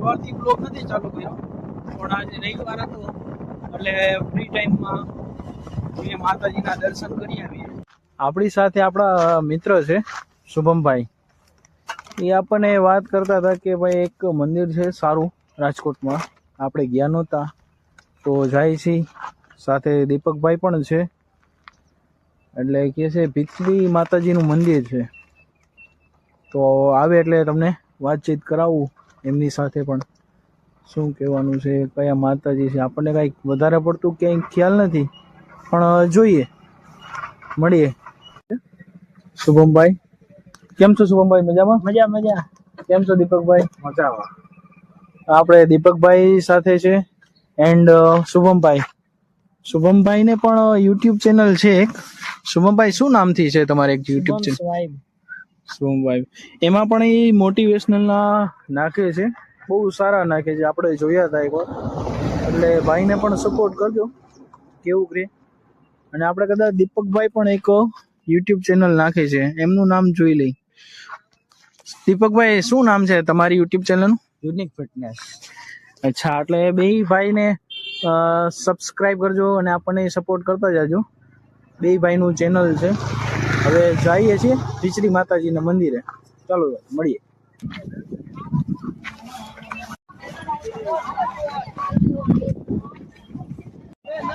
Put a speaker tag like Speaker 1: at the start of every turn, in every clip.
Speaker 1: સવારથી બ્લોગ નથી ચાલુ કર્યો, પણ આજે રવિવાર હતો એટલે ફ્રી ટાઈમમાં એ માતાજીના દર્શન કરી આવીએ. આપણી સાથે આપણા મિત્ર છે શુભમભાઈ. એ આપણને વાત કરતા હતા કે ભાઈ એક મંદિર છે સારું રાજકોટમાં, આપણે ગયા નહોતા તો જાય છે. સાથે દીપકભાઈ પણ છે, એટલે કે છે ભીચરી માતાજીનું મંદિર છે. તો આવે એટલે તમને વાતચીત કરાવું એમની સાથે પણ, શું કહેવાનું છે, કયા માતાજી છે. આપણને કાંઈક વધારે પડતું ક્યાંય ખ્યાલ નથી, પણ જોઈએ, મળીએ. શુભમભાઈ કેમ છો? શુભમભાઈ મજામાં?
Speaker 2: મજા મજા.
Speaker 1: કેમ છો દીપકભાઈ?
Speaker 2: મજામાં.
Speaker 1: આપણે દીપકભાઈ સાથે છે એન્ડ શુભમભાઈ ને પણ યુટ્યુબ ચેનલ છે એક. શુભમભાઈ શું નામથી છે તમારે એક યુટ્યુબ ચેનલ? શુભમભાઈ. એમાં પણ એ મોટિવેશનલ ના નાખે છે, બહુ સારા નાખે છે, આપણે જોયા હતા એકવાર. એટલે ભાઈને પણ સપોર્ટ કરજો કેવું કરે. અને આપણે કદાચ દીપકભાઈ પણ એક યુટ્યુબ ચેનલ નાખે છે, એમનું નામ જોઈ લઈ. દીપકભાઈ શું નામ છે તમારી યુટ્યુબ ચેનલનું?
Speaker 2: Unique fitness.
Speaker 1: અચ્છા, એટલે બે ભાઈને સબસ્ક્રાઇબ કરજો અને આપણને સપોર્ટ કરતા જાજો. બે ભાઈનું ચેનલ છે. હવે જઈએ છીએ ભીચરી માતાજીના મંદિરે. ચાલો મળીએ.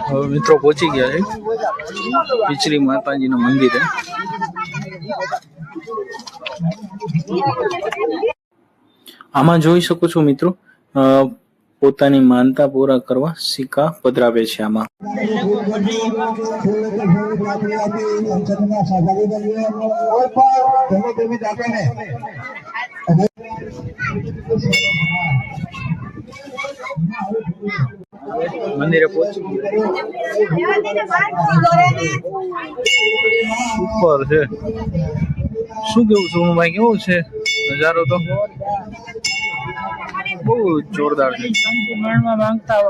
Speaker 1: હવે મિત્રો પહોંચી ગયા છે ભીચરી માતાજીના મંદિરે. આમાં જોઈ શકો છો મિત્રો, પોતાની માનતા પૂરા કરવા સિક્કા પધરાવે છે. આમાં મંદિરે પહોંચી ઉપર છે. શું કેવું શુભમભાઈ, કેવું છે નજારો? તો બહુ જોરદાર છે.
Speaker 2: શાંતિ માણવા માંગતા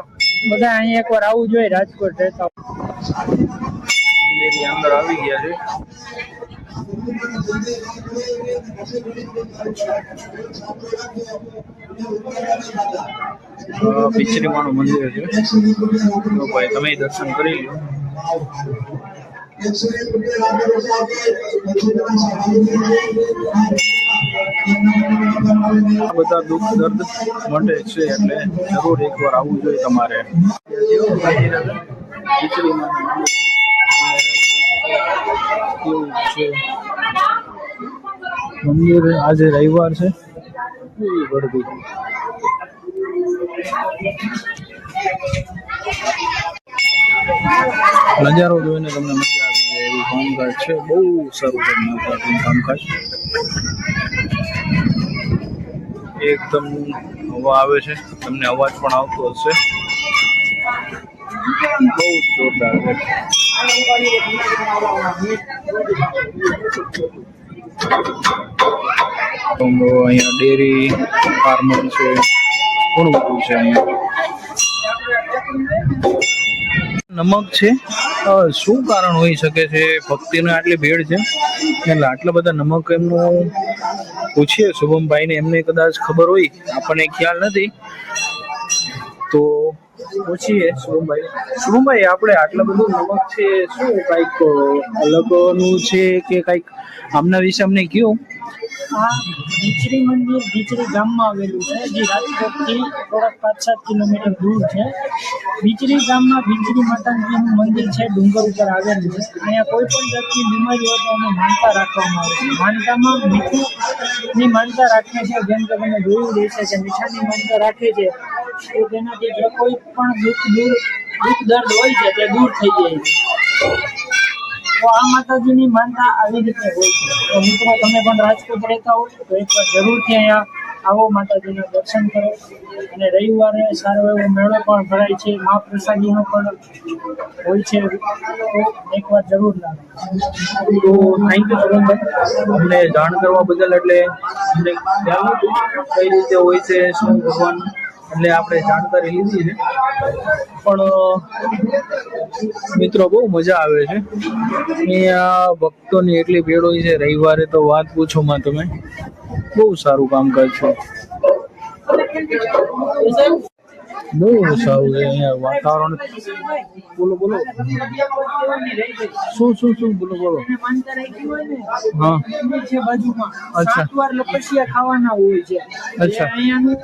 Speaker 2: બધા અહીંયા એકવાર આવવું જોઈએ રાજકોટ રહેતા.
Speaker 1: મંદિરની અંદર આવી ગયા છે. ભીચરી માનું મંદિર છે. તો ભાઈ તમે દર્શન કરી લો. આ બધા દુઃખ દર્દ માટે છે, એટલે જરૂર એકવાર આવવું જોઈએ તમારે. મંદિર આજે રવિવાર છે, ગરબી. નજારો જોઈને તમને મજા આવી જાય એવું કામકાજ છે. બહુ સારું છે માતાજીનું કામકાજ. એકદમ હવા આવે છે, તમને અવાજ પણ આવતો હશે. બહુ જોરદાર છે. અહીંયા ડેરી ફાર્મર છે, ઘણું બધું છે. અહીંયા નમક છે. શું કારણ હોઈ શકે છે? ભક્તિની આટલી ભીડ છે એટલે આટલા બધા નમક એમનું પૂછીએ શુભમભાઈને, એમને કદાચ ખબર હોય, આપણને ખ્યાલ નથી તો પૂછીએ શુભમભાઈ. શુભમભાઈ, આપણે આટલા બધું નમક છે, શું કાંઈક અલગનું છે કે કાંઈક આમના વિશે અમને કહો.
Speaker 2: આ ભીચરી મંદિર ભીચરી ગામમાં આવેલું છે, જે રાજકોટથી થોડાક 5-7 કિલોમીટર દૂર છે. ભીચરી ગામમાં ભીચરી માતાજીનું મંદિર છે, ડુંગર ઉપર આવેલું છે. અહીંયા કોઈ પણ જાતની બીમારી હોય તો અમે માનતા રાખવામાં આવે છે. માનતામાં મીઠુંની માનતા રાખે છે, જેમ કે તમે જોયું રહેશે કે મીઠાની માનતા રાખે છે તો તેનાથી જો કોઈ પણ દુઃખ દર્દ હોય છે તે દૂર થઈ જાય છે. તો આ માતાજીની માનતા આવી રીતે હોય છે. તો મિત્રો, તમે પણ રાજકોટ રહેતા હો તો એકવાર જરૂરથી અહીંયા આવો, માતાજીના દર્શન કરો. અને રવિવારે સારો એવો મેળો પણ ભરાય છે, મહાપ્રસાદીનો પણ હોય છે, તો એકવાર જરૂર લાગે.
Speaker 1: તો થેન્ક યુ શુભમભાઈ, અમને જાણ કરવા બદલ. એટલે અમને ખ્યાલ નથી કઈ રીતે હોય છે, શું ભગવાન, એટલે આપણે જાણકારી લીધી છે. પણ મિત્રો બહુ મજા આવે છે. અહીંયા ભક્તોની એટલી ભીડ હોય છે રવિવારે, તો વાત પૂછો માં તમે. બહુ સારું કામકાજ છે. બહુ સારું છે અહીંયા વાતાવરણ. બોલો બોલો. શું બોલો બોલો.
Speaker 2: માનતા રાખી હોય ને
Speaker 1: હા.
Speaker 2: મંદિર છે બાજુમાં.
Speaker 1: અચ્છા.
Speaker 2: 7 વાર લપસિયા ખાવાના હોય છે.
Speaker 1: અચ્છા.
Speaker 2: અહીંયાનું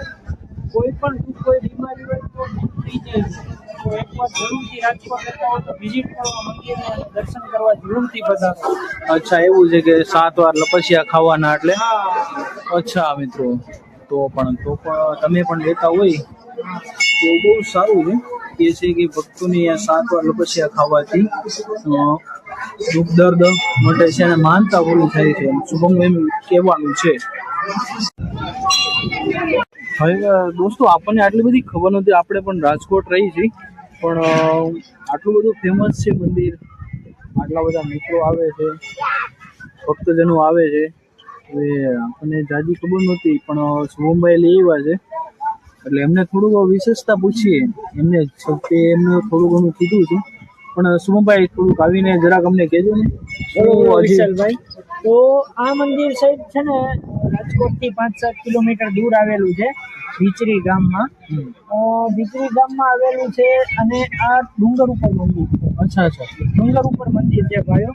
Speaker 2: કોઈ પણ કોઈ બીમારી હોય તો થઈ જાય છે. તો એકવાર જરૂરથી રાજકોટ કરતા હોય તો વિઝિટ કરવા મંદિરને અને દર્શન કરવા જરૂરથી પધારો.
Speaker 1: અચ્છા એવું છે કે 7 વાર લપસિયા ખાવાના એટલે.
Speaker 2: હા.
Speaker 1: અચ્છા મિત્રો, તો પણ તમે પણ લેતા હોય તો બહુ સારું છે. એ છે કે ભક્તોને 7 વાર લપસિયા ખાવાથી દુઃખ દર્દ મટે છે અને માનતા પૂરી થાય છે. શુભમ એમ કહેવાનું છે. હવે દોસ્તો આપણને આટલી બધી ખબર નથી. આપણે પણ રાજકોટ રહી છીએ, પણ આટલું બધું ફેમસ છે મંદિર. આટલા બધા મિત્રો આવે છે, ભક્તજનો આવે છે. હવે આપણને જાજી ખબર નહોતી, પણ શુભમભાઈ લઈ આવ્યા છે એટલે એમને થોડુંક વિશેષતા પૂછીએ. એમને થોડું ઘણું કીધું છે, પણ શુભમભાઈ થોડુંક આવીને જરાક અમને કહેજો ને.
Speaker 2: વિશાલભાઈ, તો આ મંદિર સાહેબ છે ને રાજકોટથી 5-7 કિલોમીટર દૂર આવેલું છે, ભીચરી ગામમાં. ભીચરી ગામમાં આવેલું છે અને આ ડુંગર ઉપર મંદિર છે.
Speaker 1: અચ્છા.
Speaker 2: ડુંગર ઉપર મંદિર છે ભાઈઓ.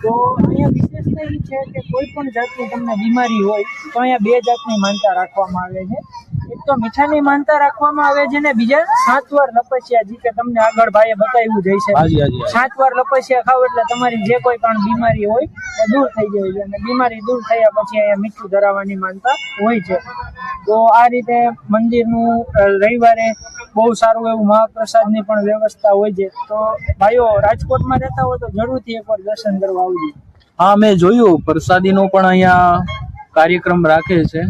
Speaker 2: તો અહીંયા વિશેષતા એ છે કે કોઈ પણ જાતની તમને બીમારી હોય તો અહીંયા 2 જાતની માનતા રાખવામાં આવે છે. એક તો મીઠાની માનતા રાખવામાં આવે છે ને બીજા 7 વાર લપસિયા, જે કે તમને આગળ ભાઈએ બતાવ્યું જ છે. 7 વાર લપસિયા ખાવ એટલે તમારી જે કોઈ પણ બીમારી હોય એ દૂર થઈ જાય છે અને બીમારી દૂર થયા પછી અહીંયા મીઠું ધરાવવાની માનતા હોય છે. તો આ રીતે મંદિરનું રવિવારે બહુ સારું એવું મહાપ્રસાદની પણ વ્યવસ્થા હોય છે. તો ભાઈઓ રાજકોટમાં રહેતા હોય તો જરૂરથી એકવાર દર્શન કરવા આવજો.
Speaker 1: હા, મેં જોયું પ્રસાદીનો પણ અહીંયા કાર્યક્રમ રાખે છે,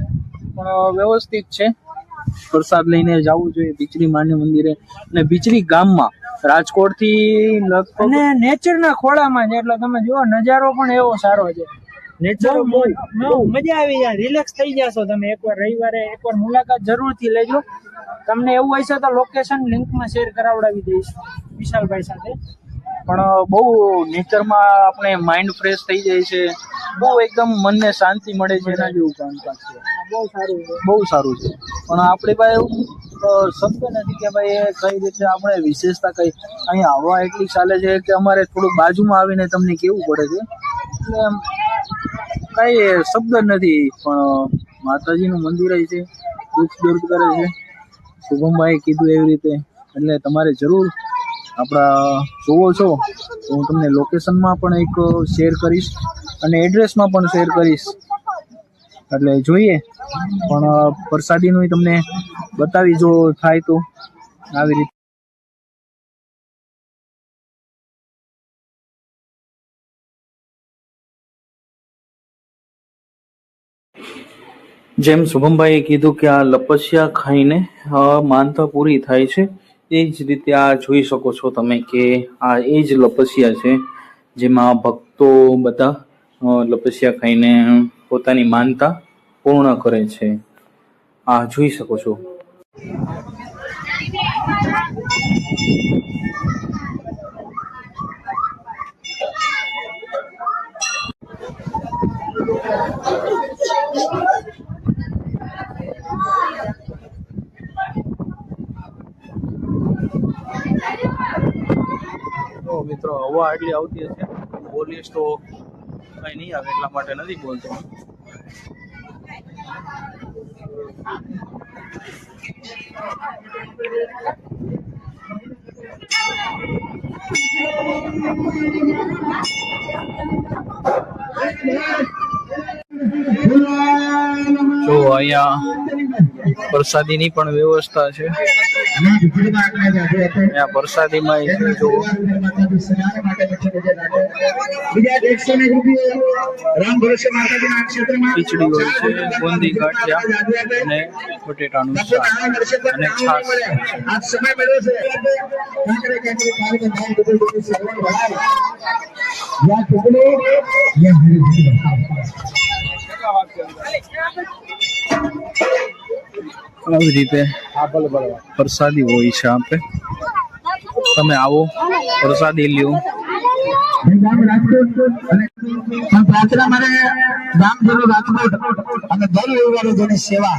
Speaker 1: પણ વ્યવસ્થિત છે. પ્રસાદ લઈને જવું જોઈએ ભીચરી માની મંદિરે. અને ભીચરી ગામમાં રાજકોટથી લગભગ
Speaker 2: અને નેચરના ખોળામાં છે એટલે તમે જુઓ નજારો પણ એવો સારો છે. નેચર મજા આવી જાય, રિલેક્સ થઈ જશો તમે. એકવાર રવિવારે એકવાર મુલાકાત જરૂરથી લેજો. તમને એવું હોય છે તો લોકેશન લિંકમાં શેર કરાવડાવી દઈશ વિશાલભાઈ સાથે.
Speaker 1: પણ બહુ નેચરમાં આપણે માઇન્ડ ફ્રેશ થઈ જાય છે. બહુ એકદમ મનને શાંતિ મળે છે. એના જેવું કામકાજ છે. બહુ સારું છે. પણ આપણી પાસે એવું શબ્દ નથી કે ભાઈ એ કઈ રીતે આપણે વિશેષતા કઈ. અહીંયા હવા એટલી ચાલે છે કે અમારે થોડુંક બાજુમાં આવીને તમને કેવું પડે છે. એટલે કઈ શબ્દ નથી. પણ માતાજીનું મંદિર છે, દુઃખ દૂર કરે છે. શુભમભાઈ કીધું એવી રીતે. એટલે તમારે જરૂર આપણા જોવો છો તો હું તમને લોકેશનમાં પણ એક શેર કરીશ અને એડ્રેસમાં પણ શેર કરીશ. એટલે જોઈએ. પણ પ્રસાદીનું તમને બતાવી જો થાય તો આવી રીતે. જેમ શુભમભાઈએ કીધું કે આ લપસિયા ખાઈને માનતા પૂરી થાય છે, એ જ રીતે આ જોઈ શકો છો તમે કે આ એ જ લપસિયા છે જેમાં ભક્તો બધા લપસિયા ખાઈને પોતાની માનતા પૂર્ણ કરે છે. આ જોઈ શકો છો. મિત્રો હવા એટલી આવતી હશે, બોલીશ તો કઈ નહીં આવે એટલા માટે નથી બોલતો. જો અહીંયા પ્રસાદીની પણ વ્યવસ્થા છે. અહીંયા પ્રસાદીમાં જો ખીચડી હોય છે, બુંદી ગાંઠિયા અને બટેટાનું શાક અને છાશ. આવી રીતે પ્રસાદી હોય છે. આપણે તમે આવો, પ્રસાદી લ્યો.
Speaker 3: પ્રાર્થના મારે ગામજનો રાજકોટ અને દર રવિવારે જેની સેવા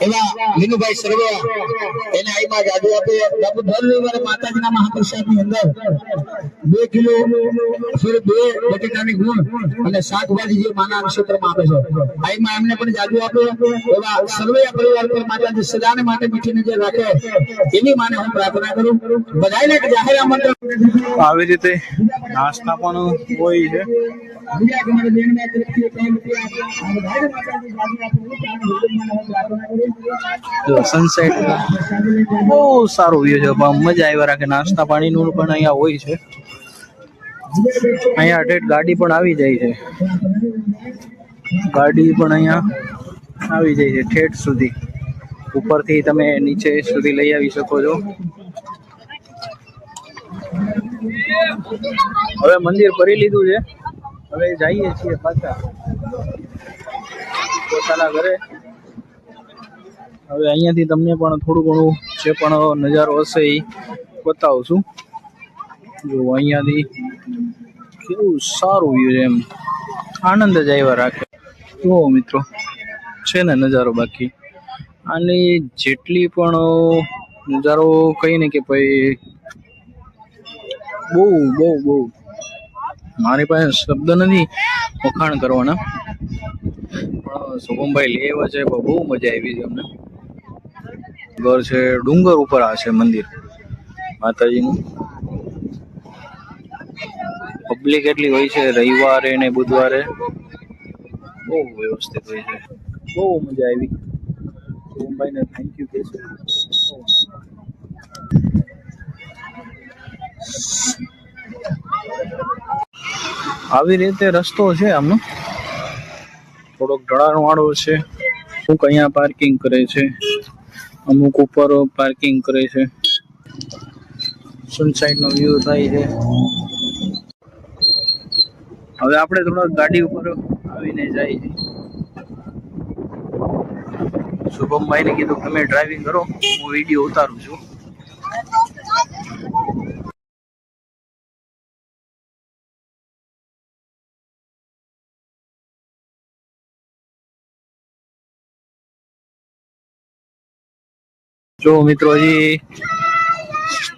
Speaker 3: એવા વિનુભાઈ સરવૈયા એને આઈમાં જાદુ આપે બાપુ દર રવિવારે માતાજીના મહાપ્રસાદની અંદર 2 કિલો ફિર 2 બટેટાની ગુણ અને શાકભાજી જે માના નક્ષત્રમાં આપે છે આઈમાં એમને પણ જાદુ આપે એવા સરવૈયા પરિવાર પર માતાજી સદાને માટે મીઠી નજર રાખે એની માને હું પ્રાર્થના કરું બધાને જાહેર આમંત્રણ
Speaker 1: આવી રીતે નાસ્તા પણ હોય છે સનસેટ બહુ સારું વ્યૂ છે મજા આવી રાખે નાસ્તા પાણીનું પણ અહીંયા હોય છે અહીંયા ઠેઠ ગાડી પણ આવી જાય છે ગાડી પણ અહીંયા આવી જાય છે ઠેઠ સુધી ઉપરથી તમે નીચે સુધી લઈ આવી શકો છો હવે મંદિર ભરી લીધું છે હવે જઈએ છીએ પાછા પોતાના ઘરે હવે અહીંયાથી તમને પણ થોડું ઘણું જે પણ નજારો હશે એ બતાવું છું જો અહીંયાથી કેવું સારું વ્યૂ છે એમ આનંદ જ આવ્યા રાખે જુઓ મિત્રો છે ને નજારો બાકી આની જેટલી પણ નજારો કહીને કે ભાઈ બહુ બહુ બહુ મારી પાસે શબ્દ નથી વખાણ કરવાના પણ શુભમભાઈ લેવા છે બહુ મજા આવી છે અમને ઘર છે ડુંગર ઉપર આ છે મંદિર માતાજીનું પબ્લિક એટલી હોય છે રવિવારે ને બુધવારે બહુ વ્યવસ્થિત હોય છે બહુ મજા આવી શુભમભાઈને થેન્ક યુ કહેશું આવી રીતે રસ્તો છે આમનો થોડોક ઢળાણ વાળો છે અમુક અહીંયા પાર્કિંગ કરે છે અમુક ઉપર પાર્કિંગ કરે છે સનસાઇડ નો વ્યૂ થાય છે હવે આપણે થોડા ગાડી ઉપર આવીને જાય છે શુભમભાઈને કીધું તમે ડ્રાઇવિંગ કરો હું વિડીયો ઉતારું છું જો મિત્રો હજી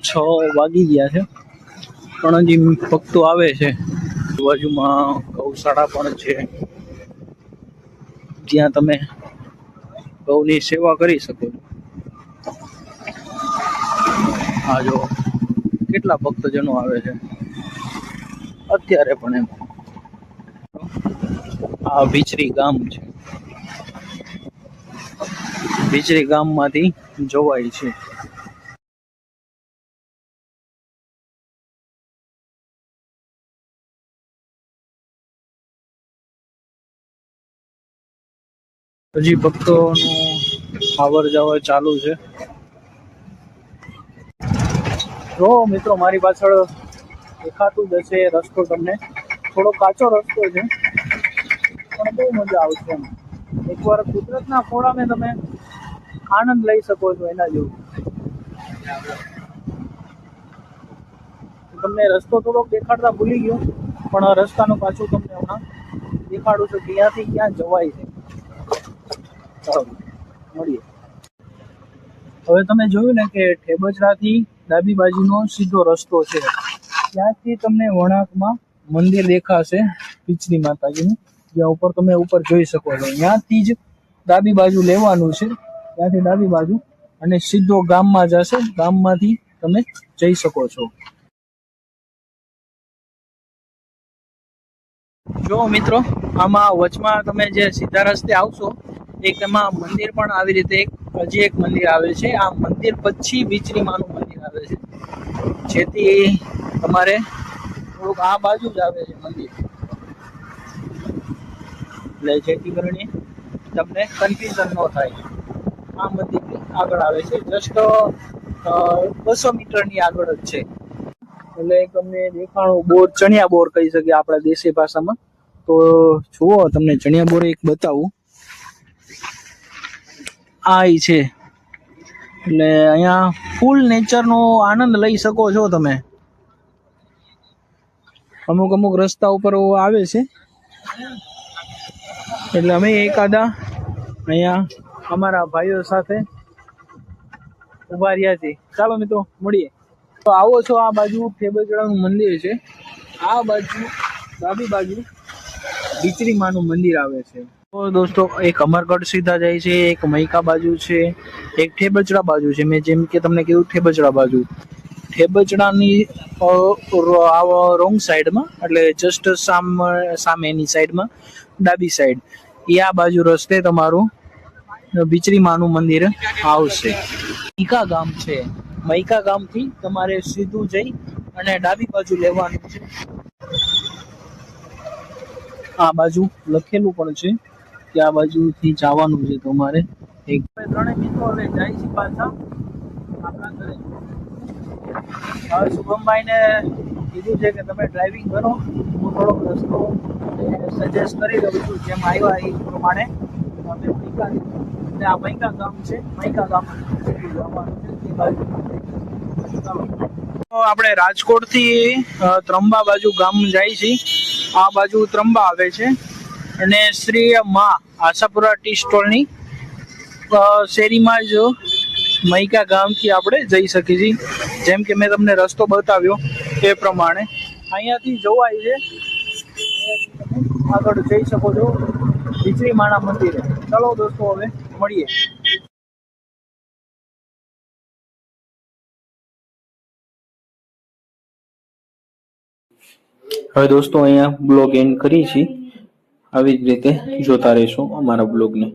Speaker 1: 6 વાગી ગયા છે પણ હજી ભક્તો આવે છે બાજુમાં ગૌશાળા પણ છે જ્યાં તમે ગૌની સેવા કરી શકો હા જો કેટલા ભક્તજનો આવે છે અત્યારે પણ એમ આ ભીચરી ગામ છે ભીચરી ગામમાંથી જોવાય છે હજી ભક્તોનું આવર જવર ચાલુ છે જો મિત્રો મારી પાછળ દેખાતું જ હશે રસ્તો તમને થોડો કાચો રસ્તો છે પણ બહુ મજા આવશે એમ એકવાર કુદરતના ખોળામાં તમે આનંદ લઈ શકો છો એના જેવું તમને રસ્તો થોડોક દેખાડતા ભૂલી ગયો પણ રસ્તાનું પાછું તમને હમણાં દેખાડું છું ક્યાંથી ક્યાં જવાય છે મળીએ હવે તમે જોયું ને કે ઠેબચરાથી ડાબી બાજુનો સીધો રસ્તો છે ત્યાંથી તમને વણાકમાં મંદિર દેખાશે પીચરી માતાજીનું જ્યાં ઉપર તમે ઉપર જોઈ શકો છો ત્યાંથી જ ડાબી બાજુ લેવાનું છે ત્યાંથી ડાબી બાજુ અને સીધો ગામમાં જશે ગામમાંથી તમે જઈ શકો છો જો મિત્રો આમાં વચમાં તમે જે સીધા રસ્તે આવશો એક એમાં મંદિર પણ આવી રીતે હજી એક મંદિર આવે છે આ મંદિર પછી ભીચરી માનું મંદિર આવે છે જેથી તમારે થોડુંક આ બાજુ જ આવે છે મંદિર એટલે જેથી કરીને તમને કન્ફ્યુઝન ન થાય આ મંદિર આગળ આવે છે જસ્ટ 200 મીટરની આગળ જ છે એટલે તમને દેખાણું બોર ચણિયા બોર કહી શકીએ આપણા દેશી ભાષામાં તો જુઓ તમને ચણિયા બોર એક બતાવું આ છે એટલે અહીંયા ફૂલ નેચરનો આનંદ લઈ શકો છો તમે અમુક રસ્તા ઉપર આવે છે એટલે અમે એકાદા અહીંયા અમારા ભાઈઓ સાથે ઉભા રહ્યા છીએ. ચાલો મિત્રો મળીએ. તો આવો છો આ બાજુ ઠેબચડાનું મંદિર છે, આ બાજુ ડાબી બાજુ બીચરી માનું મંદિર આવે છે. તો દોસ્તો એક અમરગઢ સીધા જાય છે, એક મૈકા બાજુ છે, એક ઠેબચડા બાજુ છે. મેં જેમ કે તમને કીધું ઠેબચડા બાજુ, ઠેબચડાની રોંગ સાઈડમાં એટલે જસ્ટ સામેની સાઈડમાં ડાબી સાઈડ એ આ બાજુ રસ્તે તમારું બીચરી માનું મંદિર આવશે. મૈકા ગામ છે, મૈકા ગામથી તમારે સીધું જઈ અને ડાબી બાજુ લેવાનું છે. આ બાજુ લખેલું પણ છે કે આ બાજુથી જવાનું છે તમારે. એક ત્રણેય મિત્રો હવે જાય છે પાછા આપણા ઘરે. હવે શુભમભાઈને કીધું છે કે તમે ડ્રાઇવિંગ કરો, હું થોડોક રસ્તો સજેસ્ટ કરી દઉં છું, જેમ આવ્યા એ પ્રમાણે અમે મૈકા એટલે આ મૈકા ગામ છે, મૈકા ગામ જવાનું છે તે બાજુ. તો આપણે રાજકોટથી ત્રંબા બાજુ ગામ જાય છે. આ બાજુ ત્રંબા આવે છે અને શ્રી મા આશાપુરા ટી સ્ટોલની શેરીમાં જ મૈકા ગામથી આપણે જઈ શકીએ છીએ. જેમ કે મેં તમને રસ્તો બતાવ્યો એ પ્રમાણે અહીંયાથી જવાય છે, અહીંયાથી તમે આગળ જઈ શકો છો બીચરી માના મંદિરે. ચાલો દોસ્તો હવે મળીએ. હવે દોસ્તો અહીંયા બ્લોગ એન્ડ કરી છે. આવી જ રીતે જોતા રહેશો અમારા બ્લોગને.